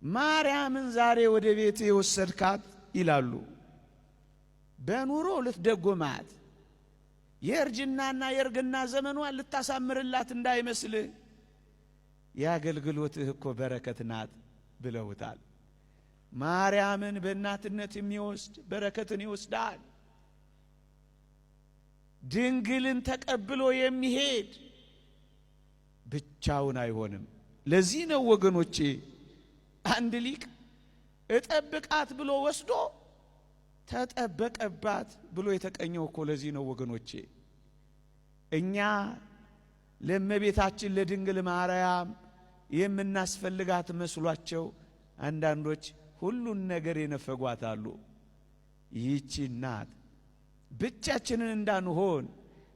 ማርያምን ዛሬ ወደ ቤት የወሰድካት ይላሉ በኑሮ ልትደጎማት የእርጅናና የእርግና ዘመኗን ልታሳምርላት እንዳይመስል ያገልግሎትህ እኮ በረከት ናት ብለውታል። ማርያምን በእናትነት የሚወስድ በረከትን ይወስዳል። ድንግልን ተቀብሎ የሚሄድ ብቻውን አይሆንም። ለዚህ ነው ወገኖቼ አንድ ሊቅ እጠብቃት ብሎ ወስዶ ተጠበቀባት ብሎ የተቀኘው እኮ ለዚህ ነው ወገኖቼ። እኛ ለእመቤታችን ለድንግል ማርያም የምናስፈልጋት መስሏቸው አንዳንዶች ሁሉን ነገር የነፈጓታሉ። ይህች እናት ብቻችንን እንዳንሆን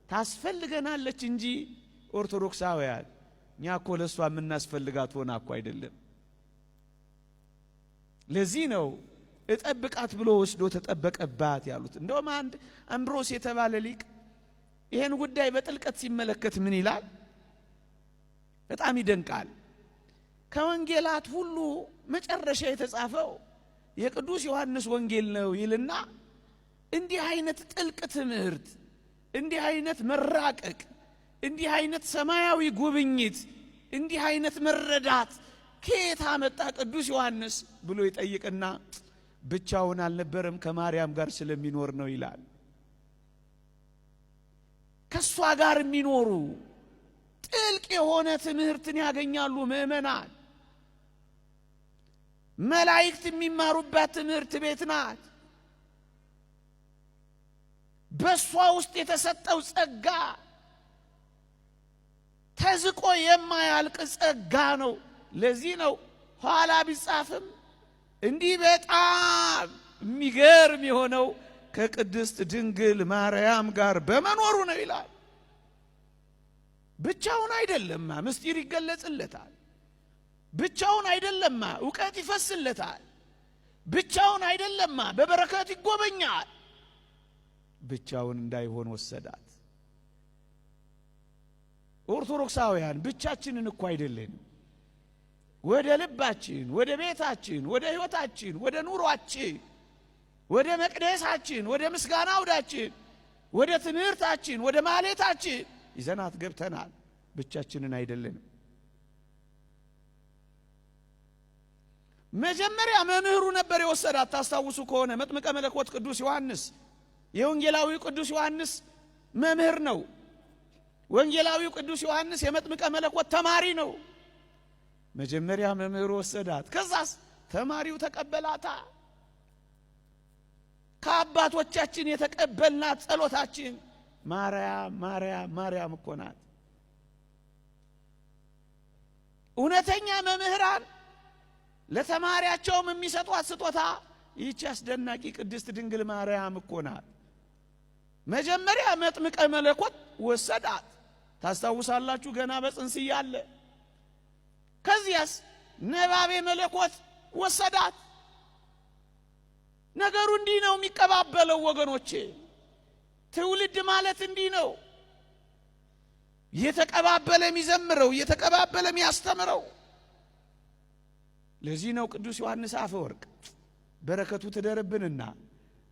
ታስፈልገናለች እንጂ ኦርቶዶክሳውያን እኛ እኮ ለሷ የምናስፈልጋት ሆና እኮ አይደለም። ለዚህ ነው እጠብቃት ብሎ ወስዶ ተጠበቀባት ያሉት። እንደውም አንድ አምብሮስ የተባለ ሊቅ ይሄን ጉዳይ በጥልቀት ሲመለከት ምን ይላል? በጣም ይደንቃል። ከወንጌላት ሁሉ መጨረሻ የተጻፈው የቅዱስ ዮሐንስ ወንጌል ነው ይልና እንዲህ አይነት ጥልቅ ትምህርት፣ እንዲህ አይነት መራቀቅ፣ እንዲህ አይነት ሰማያዊ ጉብኝት፣ እንዲህ አይነት መረዳት ከየት አመጣ ቅዱስ ዮሐንስ ብሎ ይጠይቅና ብቻውን አልነበረም ከማርያም ጋር ስለሚኖር ነው ይላል። ከሷ ጋር የሚኖሩ ጥልቅ የሆነ ትምህርትን ያገኛሉ ምእመናን። መላእክት የሚማሩባት ትምህርት ቤት ናት። በሷ ውስጥ የተሰጠው ጸጋ ተዝቆ የማያልቅ ጸጋ ነው። ለዚህ ነው ኋላ ቢጻፍም እንዲህ በጣም የሚገርም የሆነው ከቅድስት ድንግል ማርያም ጋር በመኖሩ ነው ይላል። ብቻውን አይደለማ ምስጢር ይገለጽለታል። ብቻውን አይደለማ ዕውቀት ይፈስለታል። ብቻውን አይደለማ በበረከት ይጎበኛል። ብቻውን እንዳይሆን ወሰዳት። ኦርቶዶክሳውያን ብቻችንን እኮ አይደለንም። ወደ ልባችን፣ ወደ ቤታችን፣ ወደ ሕይወታችን፣ ወደ ኑሯችን፣ ወደ መቅደሳችን፣ ወደ ምስጋና አውዳችን፣ ወደ ትምህርታችን፣ ወደ ማህሌታችን ይዘናት ገብተናል። ብቻችንን አይደለንም። መጀመሪያ መምህሩ ነበር የወሰዳት። ታስታውሱ ከሆነ መጥምቀ መለኮት ቅዱስ ዮሐንስ የወንጌላዊው ቅዱስ ዮሐንስ መምህር ነው። ወንጌላዊው ቅዱስ ዮሐንስ የመጥምቀ መለኮት ተማሪ ነው። መጀመሪያ መምህሩ ወሰዳት። ከዛስ ተማሪው ተቀበላታ። ከአባቶቻችን የተቀበልናት ጸሎታችን ማርያም ማርያም ማርያም እኮ ናት። እውነተኛ መምህራን ለተማሪያቸውም የሚሰጧት ስጦታ ይህች አስደናቂ ቅድስት ድንግል ማርያም እኮ ናት። መጀመሪያ መጥምቀ መለኮት ወሰዳት። ታስታውሳላችሁ ገና በጽንስ እያለ። ከዚያስ ነባቤ መለኮት ወሰዳት። ነገሩ እንዲህ ነው የሚቀባበለው ወገኖቼ። ትውልድ ማለት እንዲህ ነው። እየተቀባበለ የሚዘምረው፣ እየተቀባበለ የሚያስተምረው። ለዚህ ነው ቅዱስ ዮሐንስ አፈወርቅ በረከቱ ትደርብንና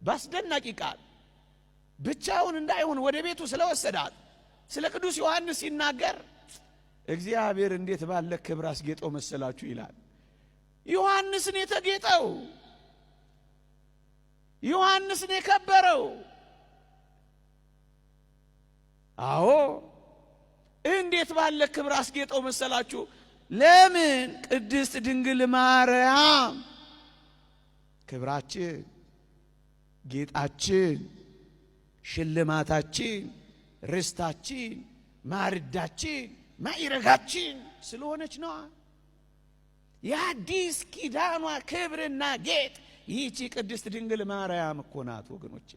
ባስደናቂ ቃል ብቻውን እንዳይሆን ወደ ቤቱ ስለወሰዳት ስለ ቅዱስ ዮሐንስ ሲናገር እግዚአብሔር እንዴት ባለ ክብር አስጌጠው መሰላችሁ ይላል። ዮሐንስን የተጌጠው፣ ዮሐንስን የከበረው። አዎ እንዴት ባለ ክብር አስጌጠው መሰላችሁ? ለምን? ቅድስት ድንግል ማርያም ክብራችን፣ ጌጣችን፣ ሽልማታችን፣ ርስታችን፣ ማርዳችን፣ ማይረጋችን ስለሆነች ነው። የአዲስ ኪዳኗ ክብርና ጌጥ ይህቺ ቅድስት ድንግል ማርያም እኮ ናት ወገኖቼ።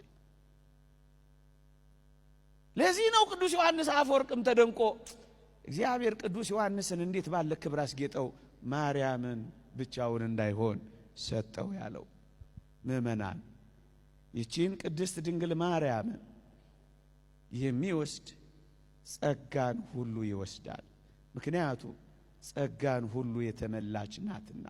ለዚህ ነው ቅዱስ ዮሐንስ አፈወርቅም ተደንቆ እግዚአብሔር ቅዱስ ዮሐንስን እንዴት ባለ ክብር አስጌጠው ማርያምን ብቻውን እንዳይሆን ሰጠው ያለው። ምእመናን ይህችን ቅድስት ድንግል ማርያምን የሚወስድ ጸጋን ሁሉ ይወስዳል። ምክንያቱም ጸጋን ሁሉ የተመላች ናትና።